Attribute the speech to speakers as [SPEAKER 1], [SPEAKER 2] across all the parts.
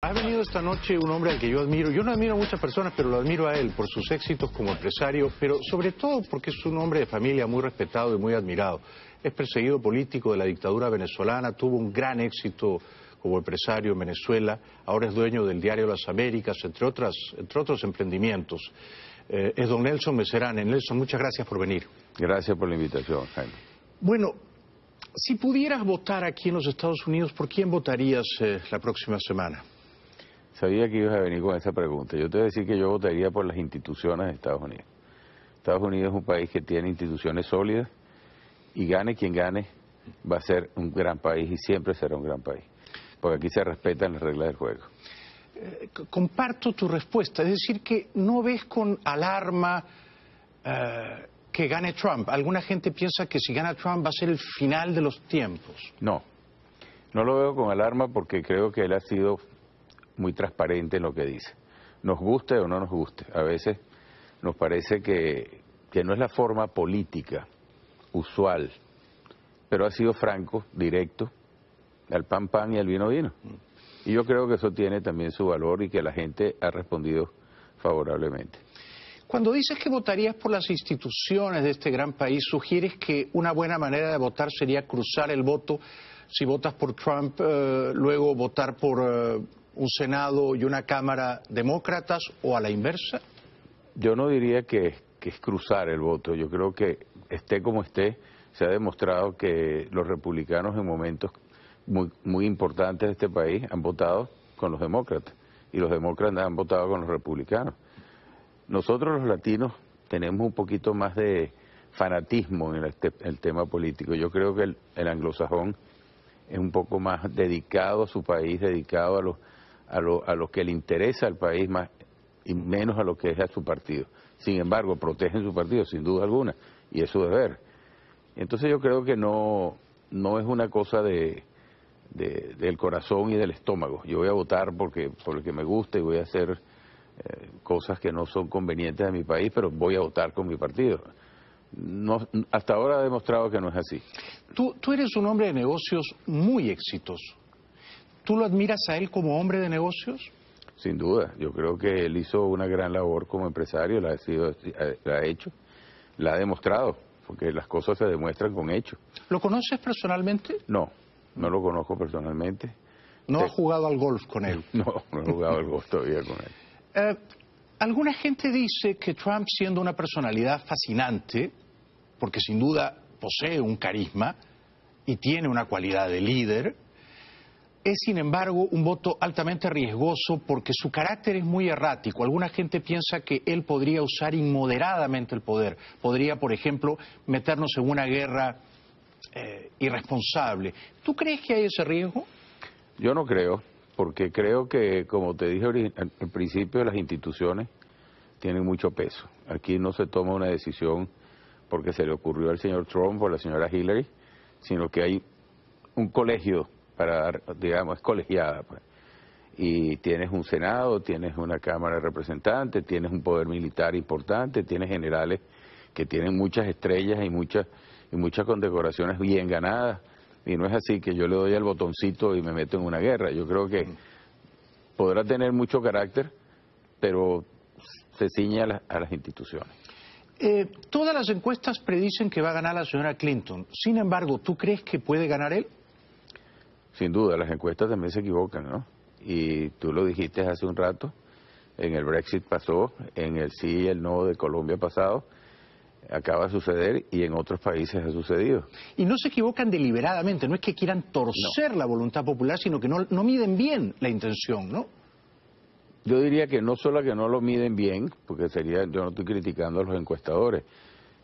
[SPEAKER 1] Ha venido esta noche un hombre al que yo admiro. Yo no admiro a muchas personas, pero lo admiro a él por sus éxitos como empresario, pero sobre todo porque es un hombre de familia muy respetado y muy admirado. Es perseguido político de la dictadura venezolana, tuvo un gran éxito como empresario en Venezuela, ahora es dueño del Diario Las Américas, entre otros emprendimientos. Es don Nelson Messerane. Nelson, muchas gracias por venir.
[SPEAKER 2] Gracias por la invitación, Jaime.
[SPEAKER 1] Bueno, si pudieras votar aquí en los Estados Unidos, ¿por quién votarías la próxima semana?
[SPEAKER 2] Sabía que ibas a venir con esa pregunta. Yo te voy a decir que yo votaría por las instituciones de Estados Unidos. Estados Unidos es un país que tiene instituciones sólidas y gane quien gane va a ser un gran país y siempre será un gran país. Porque aquí se respetan las reglas del juego.
[SPEAKER 1] Comparto tu respuesta, es decir, que no ves con alarma que gane Trump. Alguna gente piensa que si gana Trump va a ser el final de los tiempos.
[SPEAKER 2] No lo veo con alarma porque creo que él ha sido muy transparente en lo que dice. Nos guste o no nos guste. A veces nos parece que no es la forma política usual, pero ha sido franco, directo, al pan pan y al vino vino. Y yo creo que eso tiene también su valor y que la gente ha respondido favorablemente.
[SPEAKER 1] Cuando dices que votarías por las instituciones de este gran país, ¿sugieres que una buena manera de votar sería cruzar el voto? Si votas por Trump, luego votar por un Senado y una Cámara demócratas, o a la inversa.
[SPEAKER 2] Yo no diría que es cruzar el voto. Yo creo que esté como esté, se ha demostrado que los republicanos en momentos muy importantes de este país han votado con los demócratas y los demócratas han votado con los republicanos. Nosotros los latinos tenemos un poquito más de fanatismo en el tema político. Yo creo que el anglosajón es un poco más dedicado a su país, dedicado a lo que le interesa al país más y menos a lo que es a su partido. Sin embargo, protegen su partido sin duda alguna y es su deber. Entonces yo creo que no es una cosa del corazón y del estómago. Yo voy a votar por el que me gusta y voy a hacer cosas que no son convenientes a mi país, pero voy a votar con mi partido. Hasta ahora ha demostrado que no es así.
[SPEAKER 1] Tú eres un hombre de negocios muy exitoso. ¿Tú lo admiras a él como hombre de negocios?
[SPEAKER 2] Sin duda. Yo creo que él hizo una gran labor como empresario, la ha hecho, la ha demostrado, porque las cosas se demuestran con hechos.
[SPEAKER 1] ¿Lo conoces personalmente?
[SPEAKER 2] No lo conozco personalmente.
[SPEAKER 1] ¿No has jugado al golf con él?
[SPEAKER 2] No he jugado al golf todavía con él.
[SPEAKER 1] Alguna gente dice que Trump, siendo una personalidad fascinante, porque sin duda posee un carisma y tiene una cualidad de líder, es sin embargo un voto altamente riesgoso porque su carácter es muy errático. Alguna gente piensa que él podría usar inmoderadamente el poder. Podría, por ejemplo, meternos en una guerra irresponsable. ¿Tú crees que hay ese riesgo?
[SPEAKER 2] Yo no creo, porque creo que, como te dije al principio, las instituciones tienen mucho peso. Aquí no se toma una decisión porque se le ocurrió al señor Trump o a la señora Hillary, sino que hay un colegio para dar, digamos, es colegiada, pues. Y tienes un Senado, tienes una Cámara de Representantes, tienes un poder militar importante, tienes generales que tienen muchas estrellas y muchas condecoraciones bien ganadas. Y no es así que yo le doy al botoncito y me meto en una guerra. Yo creo que podrá tener mucho carácter, pero se ciñe a las instituciones.
[SPEAKER 1] Todas las encuestas predicen que va a ganar la señora Clinton. Sin embargo, ¿tú crees que puede ganar él?
[SPEAKER 2] Sin duda, las encuestas también se equivocan, ¿no? Y tú lo dijiste hace un rato, en el Brexit pasó, en el sí y el no de Colombia pasado, acaba de suceder y en otros países ha sucedido.
[SPEAKER 1] Y no se equivocan deliberadamente, no es que quieran torcer la voluntad popular, sino que no miden bien la intención, ¿no?
[SPEAKER 2] Yo diría que no solo que no lo miden bien, porque yo no estoy criticando a los encuestadores,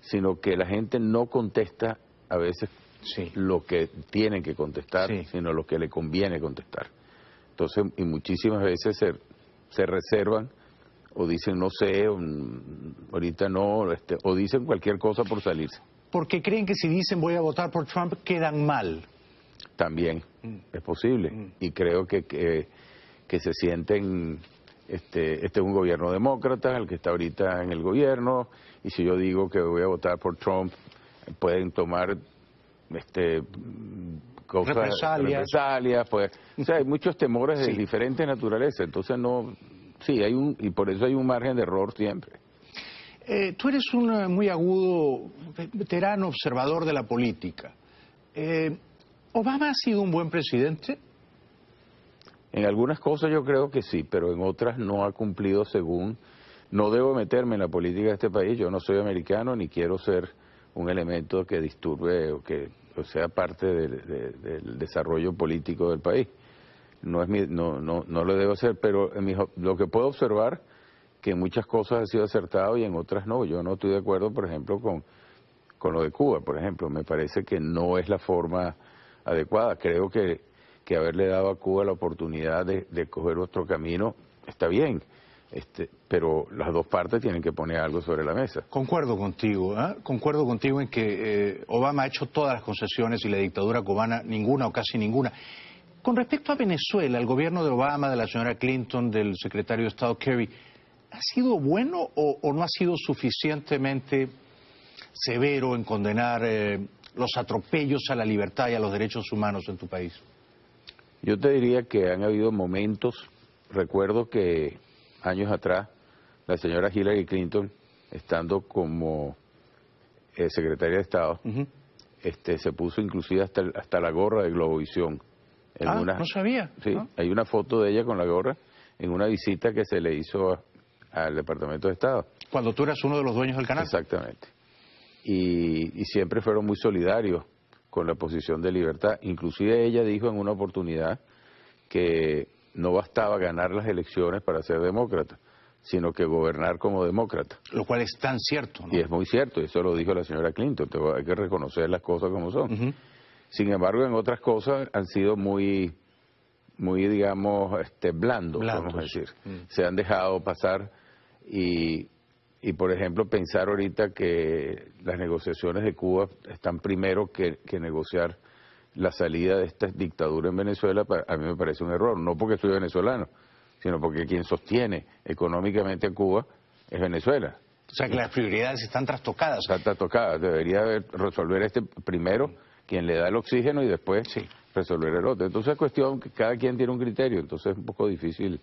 [SPEAKER 2] sino que la gente no contesta a veces lo que tienen que contestar, sino lo que le conviene contestar. Entonces, y muchísimas veces se reservan o dicen no sé, ahorita no, o dicen cualquier cosa por salirse.
[SPEAKER 1] Porque creen que si dicen voy a votar por Trump, quedan mal.
[SPEAKER 2] También es posible. Y creo que se sienten, este es un gobierno demócrata, el que está ahorita en el gobierno, y si yo digo que voy a votar por Trump, pueden tomar cosas, represalias, pues, o sea, hay muchos temores de diferentes naturalezas, entonces no, sí, y por eso hay un margen de error siempre.
[SPEAKER 1] Tú eres un muy agudo, veterano observador de la política. ¿Obama ha sido un buen presidente?
[SPEAKER 2] En algunas cosas yo creo que sí, pero en otras no ha cumplido según... No debo meterme en la política de este país, yo no soy americano ni quiero ser un elemento que disturbe o que sea parte del desarrollo político del país. No lo debo hacer, pero lo que puedo observar que en muchas cosas ha sido acertado y en otras no. Yo no estoy de acuerdo, por ejemplo, con lo de Cuba, por ejemplo. Me parece que no es la forma adecuada. Creo que haberle dado a Cuba la oportunidad de coger otro camino está bien. Pero las dos partes tienen que poner algo sobre la mesa.
[SPEAKER 1] Concuerdo contigo, concuerdo contigo en que Obama ha hecho todas las concesiones y la dictadura cubana ninguna o casi ninguna. Con respecto a Venezuela, el gobierno de Obama, de la señora Clinton, del secretario de Estado Kerry, ¿ha sido bueno o no ha sido suficientemente severo en condenar los atropellos a la libertad y a los derechos humanos en tu país?
[SPEAKER 2] Yo te diría que han habido momentos, recuerdo que años atrás, la señora Hillary Clinton, estando como secretaria de Estado, se puso inclusive hasta la gorra de Globovisión.
[SPEAKER 1] No sabía.
[SPEAKER 2] Sí,
[SPEAKER 1] ¿no?
[SPEAKER 2] Hay una foto de ella con la gorra en una visita que se le hizo al Departamento de Estado.
[SPEAKER 1] Cuando tú eras uno de los dueños del canal.
[SPEAKER 2] Exactamente. Y siempre fueron muy solidarios con la posición de libertad. Inclusive ella dijo en una oportunidad que no bastaba ganar las elecciones para ser demócrata, sino que gobernar como demócrata.
[SPEAKER 1] Lo cual es tan cierto, ¿no?
[SPEAKER 2] Y es muy cierto, eso lo dijo la señora Clinton, hay que reconocer las cosas como son. Sin embargo, en otras cosas han sido muy digamos, blandos, vamos a decir. Se han dejado pasar y, por ejemplo, pensar ahorita que las negociaciones de Cuba están primero que negociar la salida de esta dictadura en Venezuela, a mí me parece un error, no porque soy venezolano, sino porque quien sostiene económicamente a Cuba es Venezuela.
[SPEAKER 1] O sea que las prioridades están trastocadas.
[SPEAKER 2] Están trastocadas, debería resolver primero quien le da el oxígeno y después resolver el otro. Entonces es cuestión que cada quien tiene un criterio, entonces es un poco difícil.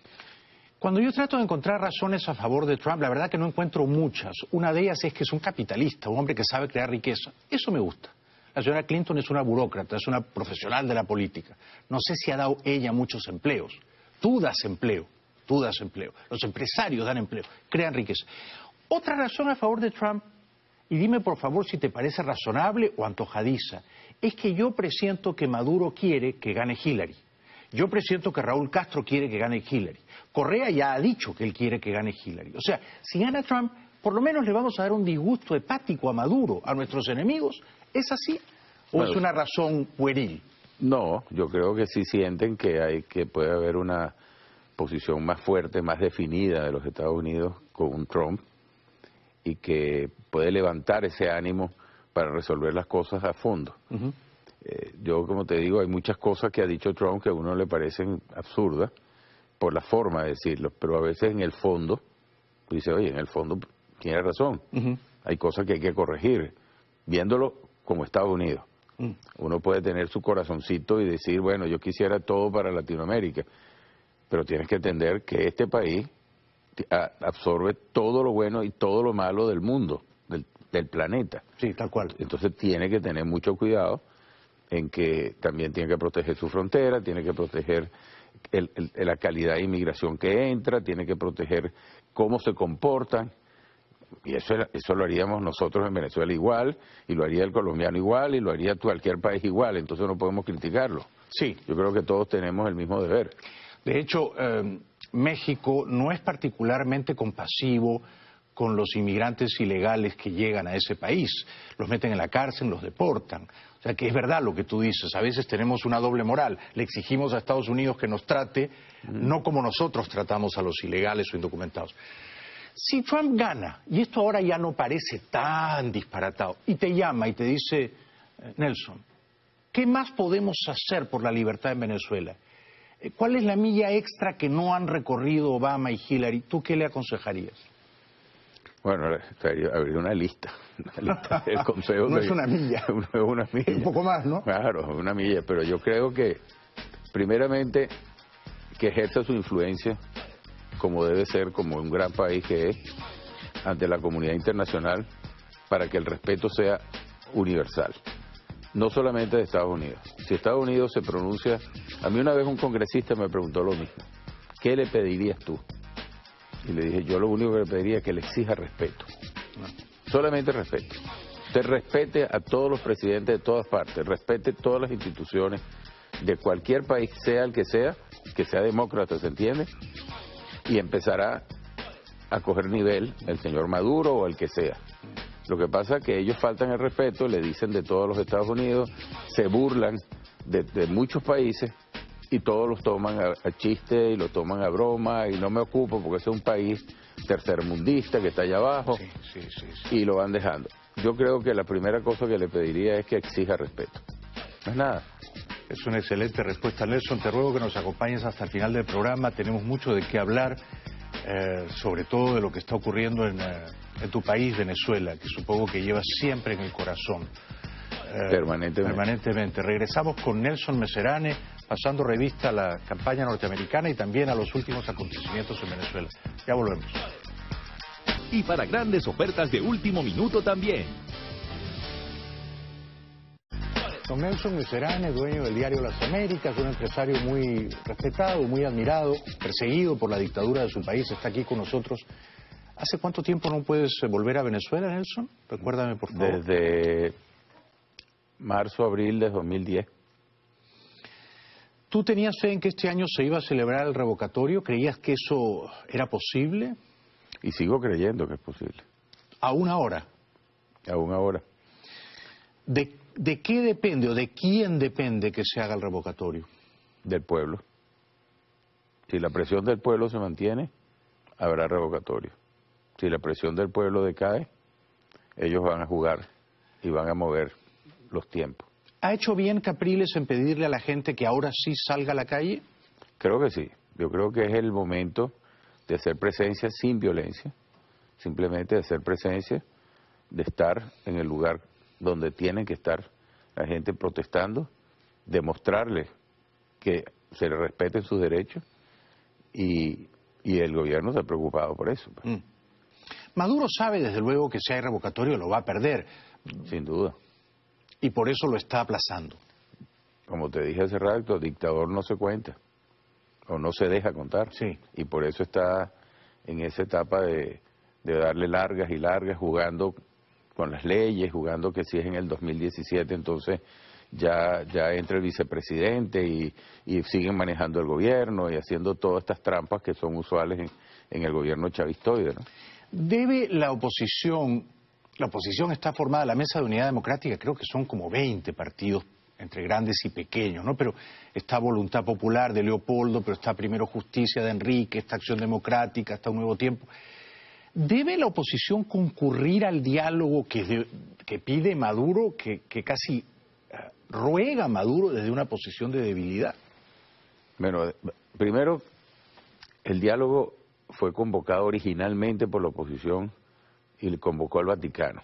[SPEAKER 1] Cuando yo trato de encontrar razones a favor de Trump, la verdad que no encuentro muchas. Una de ellas es que es un capitalista, un hombre que sabe crear riqueza. Eso me gusta. La señora Clinton es una burócrata, es una profesional de la política. No sé si ha dado ella muchos empleos. Tú das empleo. Los empresarios dan empleo, crean riqueza. Otra razón a favor de Trump, y dime por favor si te parece razonable o antojadiza, es que yo presiento que Maduro quiere que gane Hillary. Yo presiento que Raúl Castro quiere que gane Hillary. Correa ya ha dicho que él quiere que gane Hillary. O sea, si gana Trump, por lo menos le vamos a dar un disgusto hepático a Maduro, a nuestros enemigos. ¿Es así? ¿O bueno, es una razón pueril?
[SPEAKER 2] No, yo creo que sí sienten que puede haber una posición más fuerte, más definida de los Estados Unidos con un Trump y que puede levantar ese ánimo para resolver las cosas a fondo. Yo, como te digo, hay muchas cosas que ha dicho Trump que a uno le parecen absurdas por la forma de decirlo, pero a veces en el fondo, tú dices, oye, en el fondo tiene razón. Hay cosas que hay que corregir, viéndolo como Estados Unidos. Uno puede tener su corazoncito y decir, bueno, yo quisiera todo para Latinoamérica, pero tienes que entender que este país absorbe todo lo bueno y todo lo malo del mundo, del planeta.
[SPEAKER 1] Sí, tal cual.
[SPEAKER 2] Entonces tiene que tener mucho cuidado en que también tiene que proteger su frontera, tiene que proteger la calidad de inmigración que entra, tiene que proteger cómo se comportan. Y eso lo haríamos nosotros en Venezuela igual, y lo haría el colombiano igual, y lo haría cualquier país igual, entonces no podemos criticarlo.
[SPEAKER 1] Sí.
[SPEAKER 2] Yo creo que todos tenemos el mismo deber.
[SPEAKER 1] De hecho, México no es particularmente compasivo con los inmigrantes ilegales que llegan a ese país. Los meten en la cárcel, los deportan. O sea que es verdad lo que tú dices, a veces tenemos una doble moral. Le exigimos a Estados Unidos que nos trate, no como nosotros tratamos a los ilegales o indocumentados. Si Trump gana, y esto ahora ya no parece tan disparatado, y te llama y te dice, Nelson, ¿qué más podemos hacer por la libertad en Venezuela? ¿Cuál es la milla extra que no han recorrido Obama y Hillary? ¿Tú qué le aconsejarías?
[SPEAKER 2] Bueno, habría una lista del Consejo.
[SPEAKER 1] No es una milla.
[SPEAKER 2] No es una milla.
[SPEAKER 1] Un poco más, ¿no?
[SPEAKER 2] Claro, una milla, pero yo creo que, primeramente, que ejerza su influencia como debe ser, como un gran país que es, ante la comunidad internacional, para que el respeto sea universal, no solamente de Estados Unidos. Si Estados Unidos se pronuncia, a mí una vez un congresista me preguntó lo mismo, ¿qué le pedirías tú? Y le dije, yo lo único que le pediría es que le exija respeto, solamente respeto. Usted respete a todos los presidentes de todas partes, respete todas las instituciones de cualquier país, sea el que sea demócrata, ¿se entiende? Y empezará a coger nivel el señor Maduro o el que sea. Lo que pasa es que ellos faltan el respeto, le dicen de todos los Estados Unidos, se burlan de muchos países y todos los toman a chiste y lo toman a broma y no me ocupo porque ese es un país tercermundista que está allá abajo y lo van dejando. Yo creo que la primera cosa que le pediría es que exija respeto. No es nada.
[SPEAKER 1] Es una excelente respuesta, Nelson. Te ruego que nos acompañes hasta el final del programa. Tenemos mucho de qué hablar, sobre todo de lo que está ocurriendo en tu país, Venezuela, que supongo que llevas siempre en el corazón. Permanentemente. Regresamos con Nelson Messerane, pasando revista a la campaña norteamericana y también a los últimos acontecimientos en Venezuela. Ya volvemos.
[SPEAKER 3] Y para grandes ofertas de último minuto también.
[SPEAKER 1] Don Nelson Messerane, dueño del diario Las Américas, un empresario muy respetado, muy admirado, perseguido por la dictadura de su país, está aquí con nosotros. ¿Hace cuánto tiempo no puedes volver a Venezuela, Nelson? Recuérdame, por favor.
[SPEAKER 2] Desde marzo, abril de 2010.
[SPEAKER 1] ¿Tú tenías fe en que este año se iba a celebrar el revocatorio? ¿Creías que eso era posible?
[SPEAKER 2] Y sigo creyendo que es posible.
[SPEAKER 1] ¿Aún ahora?
[SPEAKER 2] Aún ahora.
[SPEAKER 1] ¿De qué depende o de quién depende que se haga el revocatorio?
[SPEAKER 2] Del pueblo. Si la presión del pueblo se mantiene, habrá revocatorio. Si la presión del pueblo decae, ellos van a jugar y van a mover los tiempos.
[SPEAKER 1] ¿Ha hecho bien Capriles en pedirle a la gente que ahora sí salga a la calle?
[SPEAKER 2] Creo que sí. Yo creo que es el momento de hacer presencia sin violencia, simplemente de hacer presencia, de estar en el lugar donde tienen que estar la gente protestando, demostrarles que se les respeten sus derechos y el gobierno está preocupado por eso.
[SPEAKER 1] Maduro sabe desde luego que si hay revocatorio lo va a perder.
[SPEAKER 2] Sin duda.
[SPEAKER 1] Y por eso lo está aplazando.
[SPEAKER 2] Como te dije hace rato, el dictador no se cuenta o no se deja contar.
[SPEAKER 1] Sí.
[SPEAKER 2] Y por eso está en esa etapa de darle largas y largas, jugando con las leyes, jugando que si es en el 2017, entonces ya entra el vicepresidente y siguen manejando el gobierno y haciendo todas estas trampas que son usuales en el gobierno chavistoide, ¿no?
[SPEAKER 1] ¿Debe la oposición está formada, la Mesa de Unidad Democrática, creo que son como 20 partidos entre grandes y pequeños, ¿no? Pero está Voluntad Popular de Leopoldo, pero está Primero Justicia de Enrique, está Acción Democrática, está Un Nuevo Tiempo. ¿Debe la oposición concurrir al diálogo que pide Maduro, que casi ruega a Maduro desde una posición de debilidad?
[SPEAKER 2] Bueno, primero, el diálogo fue convocado originalmente por la oposición y le convocó al Vaticano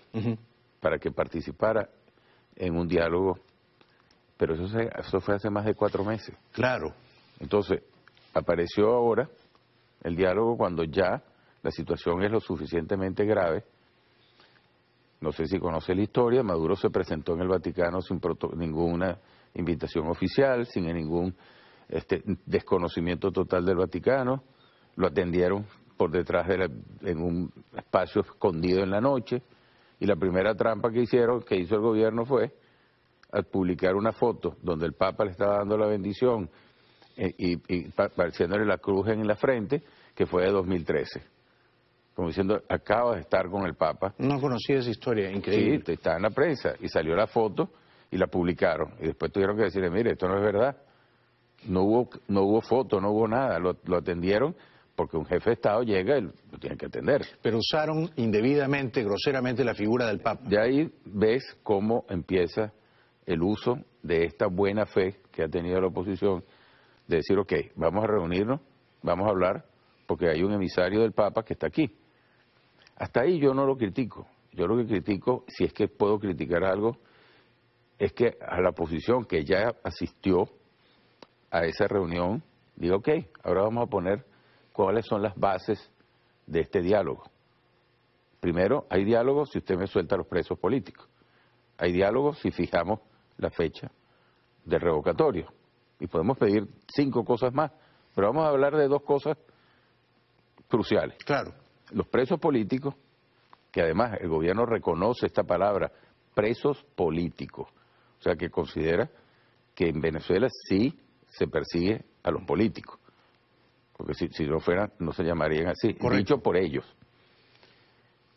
[SPEAKER 2] para que participara en un diálogo, pero eso fue hace más de 4 meses.
[SPEAKER 1] Claro.
[SPEAKER 2] Entonces, apareció ahora el diálogo cuando ya la situación es lo suficientemente grave. No sé si conoce la historia, Maduro se presentó en el Vaticano sin ninguna invitación oficial, sin ningún desconocimiento total del Vaticano, lo atendieron por detrás en un espacio escondido en la noche, y la primera trampa que hizo el gobierno fue al publicar una foto donde el Papa le estaba dando la bendición y pareciéndole la cruz en la frente, que fue de 2013. Como diciendo, acaba de estar con el Papa.
[SPEAKER 1] No conocía esa historia, increíble.
[SPEAKER 2] Sí, está en la prensa, y salió la foto y la publicaron. Y después tuvieron que decirle, mire, esto no es verdad. No hubo foto, no hubo nada. Lo atendieron porque un jefe de Estado llega y lo tienen que atender.
[SPEAKER 1] Pero usaron indebidamente, groseramente la figura del Papa.
[SPEAKER 2] De ahí ves cómo empieza el uso de esta buena fe que ha tenido la oposición, de decir, ok, vamos a reunirnos, vamos a hablar, porque hay un emisario del Papa que está aquí. Hasta ahí yo no lo critico. Yo lo que critico, si es que puedo criticar algo, es que a la oposición que ya asistió a esa reunión, digo, ok, ahora vamos a poner cuáles son las bases de este diálogo. Primero, hay diálogo si usted me suelta a los presos políticos. Hay diálogo si fijamos la fecha del revocatorio. Y podemos pedir 5 cosas más, pero vamos a hablar de 2 cosas cruciales.
[SPEAKER 1] Claro.
[SPEAKER 2] Los presos políticos, que además el gobierno reconoce esta palabra, presos políticos. O sea, que considera que en Venezuela sí se persigue a los políticos. Porque si no fueran, no se llamarían así.
[SPEAKER 1] Correcto.
[SPEAKER 2] Dicho por ellos.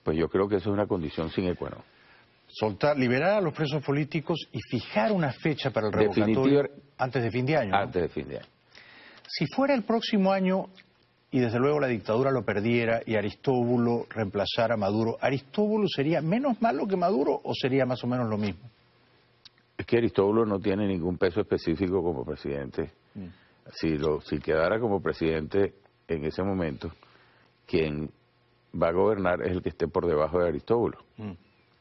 [SPEAKER 2] Pues yo creo que eso es una condición sine qua non.
[SPEAKER 1] Soltar, liberar a los presos políticos y fijar una fecha para el revocatorio antes de fin de año, ¿no?
[SPEAKER 2] Antes de fin de año.
[SPEAKER 1] Si fuera el próximo año y desde luego la dictadura lo perdiera y Aristóbulo reemplazara a Maduro, ¿Aristóbulo sería menos malo que Maduro o sería más o menos lo mismo?
[SPEAKER 2] Es que Aristóbulo no tiene ningún peso específico como presidente. Si quedara como presidente en ese momento, quien va a gobernar es el que esté por debajo de Aristóbulo,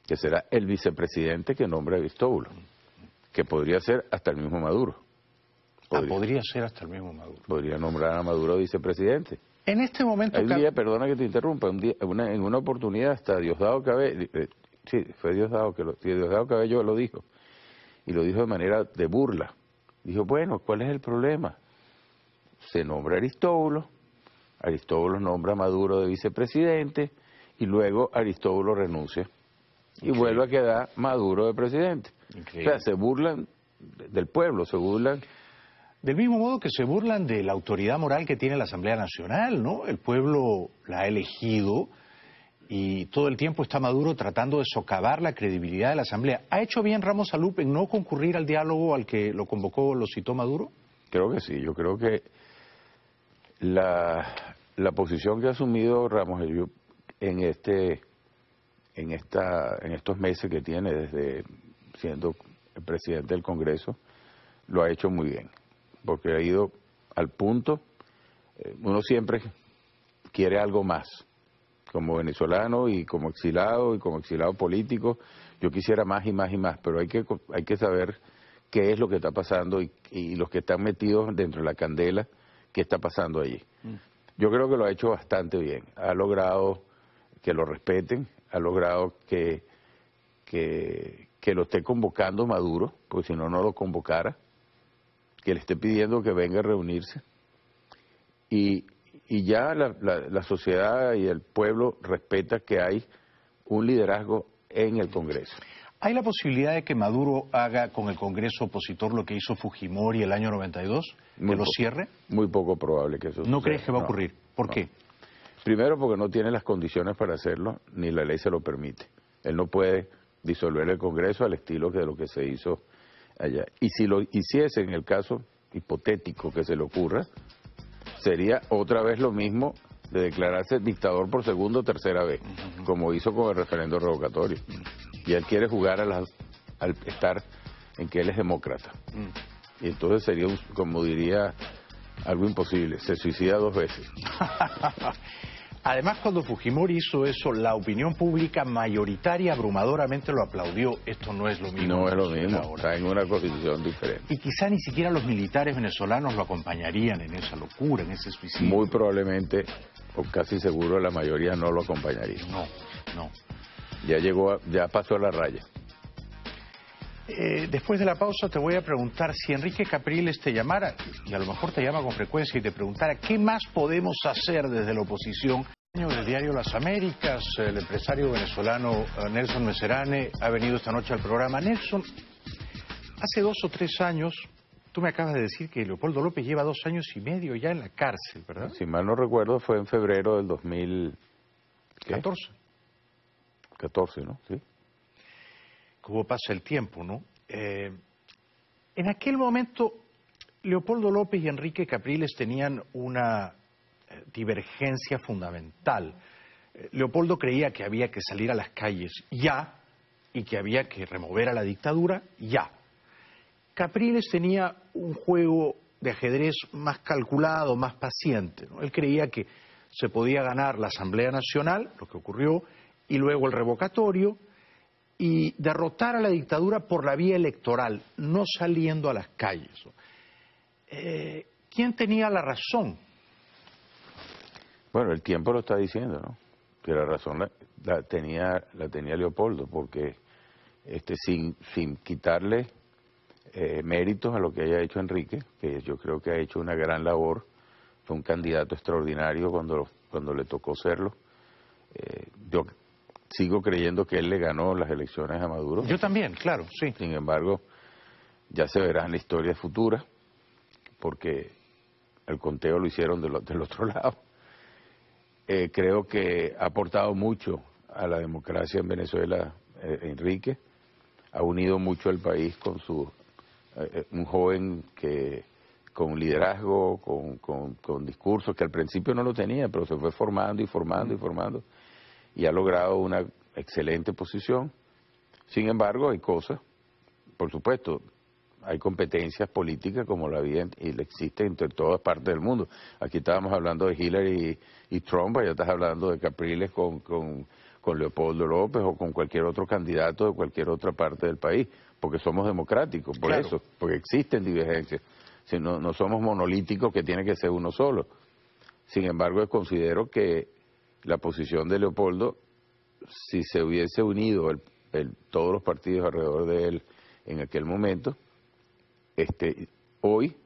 [SPEAKER 2] que será el vicepresidente que nombra a Aristóbulo, que podría ser hasta el mismo Maduro.
[SPEAKER 1] Podría ser hasta el mismo Maduro.
[SPEAKER 2] Podría nombrar a Maduro vicepresidente.
[SPEAKER 1] En este momento...
[SPEAKER 2] Hay un día, perdona que te interrumpa, en una oportunidad hasta Diosdado Cabello, sí, fue Diosdado Cabello lo dijo, y lo dijo de manera de burla. Dijo, bueno, ¿cuál es el problema? Se nombra Aristóbulo nombra a Maduro de vicepresidente, y luego Aristóbulo renuncia. Y vuelve a quedar Maduro de presidente. Increíble. O sea, se burlan del pueblo, se burlan...
[SPEAKER 1] Del mismo modo que se burlan de la autoridad moral que tiene la Asamblea Nacional, ¿no? El pueblo la ha elegido y todo el tiempo está Maduro tratando de socavar la credibilidad de la Asamblea. ¿Ha hecho bien Ramos Salub en no concurrir al diálogo al que lo convocó, lo citó Maduro? Creo
[SPEAKER 2] que sí, yo creo que la posición que ha asumido Ramos Salub en estos meses que tiene desde siendo el presidente del Congreso, lo ha hecho muy bien, porque ha ido al punto. Uno siempre quiere algo más, como venezolano y como exilado político, yo quisiera más y más y más, pero hay que saber qué es lo que está pasando y los que están metidos dentro de la candela, qué está pasando allí. Yo creo que lo ha hecho bastante bien, ha logrado que lo respeten, ha logrado que lo esté convocando Maduro, porque si no, no lo convocara, que le esté pidiendo que venga a reunirse, y ya la sociedad y el pueblo respeta que hay un liderazgo en el Congreso.
[SPEAKER 1] ¿Hay la posibilidad de que Maduro haga con el Congreso opositor lo que hizo Fujimori el año 92? ¿Que lo cierre?
[SPEAKER 2] Muy poco probable que eso suceda.
[SPEAKER 1] ¿No crees que va a ocurrir? ¿Por qué?
[SPEAKER 2] Primero porque no tiene las condiciones para hacerlo, ni la ley se lo permite. Él no puede disolver el Congreso al estilo de lo que se hizo allá. Y si lo hiciese, en el caso hipotético que se le ocurra, sería otra vez lo mismo de declararse dictador por segunda o tercera vez, como hizo con el referendo revocatorio. Y él quiere jugar al estar en que él es demócrata. Y entonces sería, como diría, algo imposible. Se suicida 2 veces.
[SPEAKER 1] Además, cuando Fujimori hizo eso, la opinión pública mayoritaria, abrumadoramente lo aplaudió. Esto no es lo mismo.
[SPEAKER 2] No es lo mismo, está en una constitución diferente.
[SPEAKER 1] Y quizá ni siquiera los militares venezolanos lo acompañarían en esa locura, en ese suicidio.
[SPEAKER 2] Muy probablemente, o casi seguro, la mayoría no lo acompañaría.
[SPEAKER 1] No.
[SPEAKER 2] Ya pasó la raya.
[SPEAKER 1] Después de la pausa te voy a preguntar si Enrique Capriles te llamara, y a lo mejor te llama con frecuencia, y te preguntara qué más podemos hacer desde la oposición. Del diario Las Américas, el empresario venezolano Nelson Messerane ha venido esta noche al programa. Nelson, hace 2 o 3 años, tú me acabas de decir que Leopoldo López lleva 2 años y medio ya en la cárcel, ¿verdad?
[SPEAKER 2] Si mal no recuerdo, fue en febrero del 2014. 14, ¿no? Sí.
[SPEAKER 1] Cómo pasa el tiempo, ¿no? En aquel momento, Leopoldo López y Enrique Capriles tenían una divergencia fundamental. Leopoldo creía que había que salir a las calles ya y que había que remover a la dictadura ya. Capriles tenía un juego de ajedrez más calculado, más paciente, ¿no? Él creía que se podía ganar la Asamblea Nacional, lo que ocurrió, y luego el revocatorio, y derrotar a la dictadura por la vía electoral, no saliendo a las calles. ¿Quién tenía la razón?
[SPEAKER 2] Bueno, el tiempo lo está diciendo, ¿no? Que la razón la tenía Leopoldo, porque sin quitarle méritos a lo que haya hecho Enrique, que yo creo que ha hecho una gran labor, fue un candidato extraordinario cuando le tocó serlo. Yo sigo creyendo que él le ganó las elecciones a Maduro.
[SPEAKER 1] Yo también, claro, sí.
[SPEAKER 2] Sin embargo, ya se verá en la historia futura, porque el conteo lo hicieron del otro lado. Creo que ha aportado mucho a la democracia en Venezuela, Enrique. Ha unido mucho al país con un joven que con liderazgo, con discursos que al principio no lo tenía, pero se fue formando y ha logrado una excelente posición. Sin embargo, hay cosas, por supuesto, hay competencias políticas como la había y existen en todas partes del mundo. Aquí estábamos hablando de Hillary y Trump, allá estás hablando de Capriles con Leopoldo López o con cualquier otro candidato de cualquier otra parte del país, porque somos democráticos, por
[SPEAKER 1] Claro.
[SPEAKER 2] eso, porque existen divergencias. Si no somos monolíticos que tiene que ser uno solo. Sin embargo, considero que la posición de Leopoldo, si se hubiese unido todos los partidos alrededor de él en aquel momento, hoy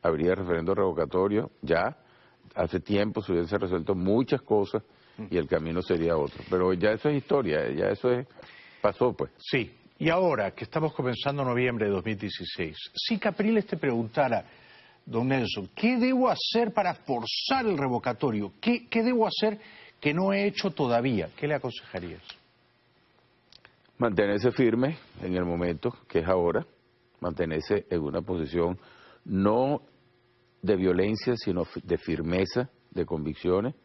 [SPEAKER 2] habría referendo revocatorio, ya hace tiempo se hubiesen resuelto muchas cosas y el camino sería otro. Pero ya eso es historia, ya eso pasó pues.
[SPEAKER 1] Sí, y ahora que estamos comenzando noviembre de 2016, si Capriles te preguntara, don Nelson, ¿qué debo hacer para forzar el revocatorio? ¿Qué debo hacer que no he hecho todavía? ¿Qué le aconsejarías?
[SPEAKER 2] Mantenerse firme en el momento, que es ahora, mantenerse en una posición no de violencia, sino de firmeza, de convicciones,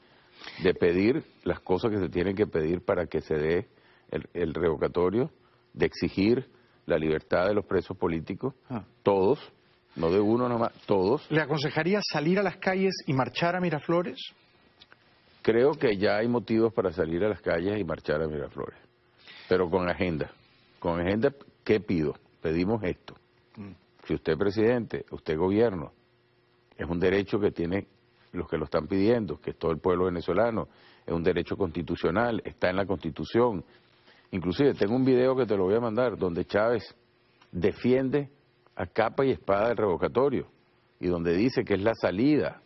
[SPEAKER 2] de pedir las cosas que se tienen que pedir para que se dé el revocatorio, de exigir la libertad de los presos políticos, todos, no de uno nomás, todos.
[SPEAKER 1] ¿Le aconsejaría salir a las calles y marchar a Miraflores?
[SPEAKER 2] Creo que ya hay motivos para salir a las calles y marchar a Miraflores, pero con agenda. Con agenda, ¿qué pido? Pedimos esto. Si usted es presidente, usted gobierno, es un derecho que tiene los que lo están pidiendo, que es todo el pueblo venezolano, es un derecho constitucional, está en la Constitución. Inclusive tengo un video que te lo voy a mandar, donde Chávez defiende a capa y espada el revocatorio, y donde dice que es la salida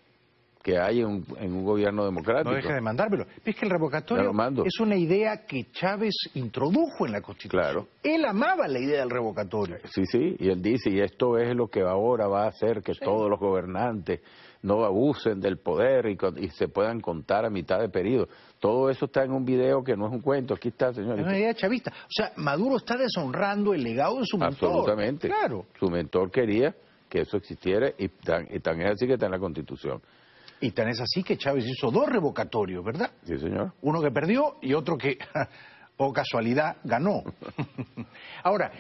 [SPEAKER 2] que hay en un gobierno democrático.
[SPEAKER 1] No deje de mandármelo. Es que el revocatorio es una idea que Chávez introdujo en la Constitución.
[SPEAKER 2] Claro.
[SPEAKER 1] Él amaba la idea del revocatorio.
[SPEAKER 2] Sí, y él dice, y esto es lo que ahora va a hacer que todos los gobernantes no abusen del poder y se puedan contar a mitad de periodo. Todo eso está en un video que no es un cuento. Aquí está, señor.
[SPEAKER 1] Es una idea chavista. O sea, Maduro está deshonrando el legado de su mentor.
[SPEAKER 2] Absolutamente.
[SPEAKER 1] Claro.
[SPEAKER 2] Su mentor quería que eso existiera y tan es así que está en la Constitución.
[SPEAKER 1] Y tan es así que Chávez hizo 2 revocatorios, ¿verdad?
[SPEAKER 2] Sí, señor.
[SPEAKER 1] Uno que perdió y otro que, por casualidad, ganó. Ahora,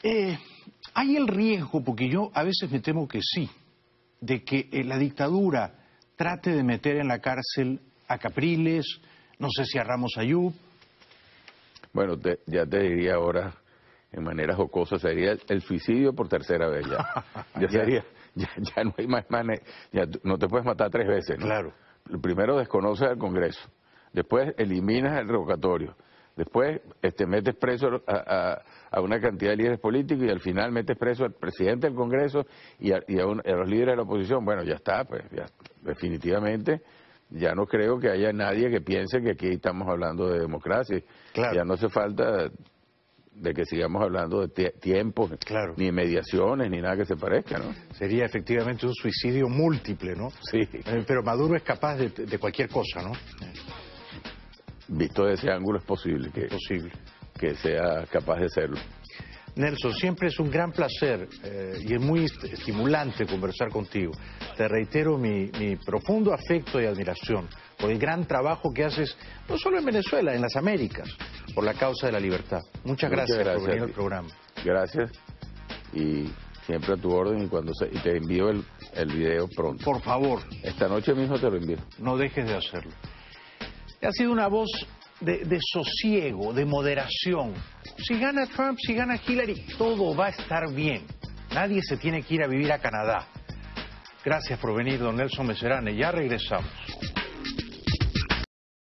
[SPEAKER 1] hay el riesgo, porque yo a veces me temo que sí, de que la dictadura trate de meter en la cárcel a Capriles, no sé si a Ramos Ayub.
[SPEAKER 2] Bueno, ya te diría ahora, en manera jocosa, sería el suicidio por tercera vez ya. Ya no hay más ya no te puedes matar 3 veces, ¿no?
[SPEAKER 1] Claro.
[SPEAKER 2] Primero desconoces al Congreso, después eliminas el revocatorio, después metes preso a una cantidad de líderes políticos y al final metes preso al presidente del Congreso y a los líderes de la oposición. Bueno, ya está, pues ya, definitivamente ya no creo que haya nadie que piense que aquí estamos hablando de democracia.
[SPEAKER 1] Claro.
[SPEAKER 2] Ya no hace falta de que sigamos hablando de tiempos,
[SPEAKER 1] Claro,
[SPEAKER 2] ni mediaciones, ni nada que se parezca, ¿no?
[SPEAKER 1] sería efectivamente un suicidio múltiple, ¿no?
[SPEAKER 2] Sí.
[SPEAKER 1] Pero Maduro es capaz de cualquier cosa, ¿no?
[SPEAKER 2] Visto de ese ángulo es posible que sea capaz de hacerlo.
[SPEAKER 1] Nelson, siempre es un gran placer y es muy estimulante conversar contigo. Te reitero mi profundo afecto y admiración por el gran trabajo que haces, no solo en Venezuela, en las Américas, por la causa de la libertad. Muchas gracias por venir al programa.
[SPEAKER 2] Gracias y Siempre a tu orden y te envío el video pronto.
[SPEAKER 1] Por favor.
[SPEAKER 2] Esta noche mismo te lo envío.
[SPEAKER 1] No dejes de hacerlo. Ha sido una voz de sosiego, de moderación. Si gana Trump, si gana Hillary, todo va a estar bien. Nadie se tiene que ir a vivir a Canadá. Gracias por venir, don Nelson Messerane. Ya regresamos.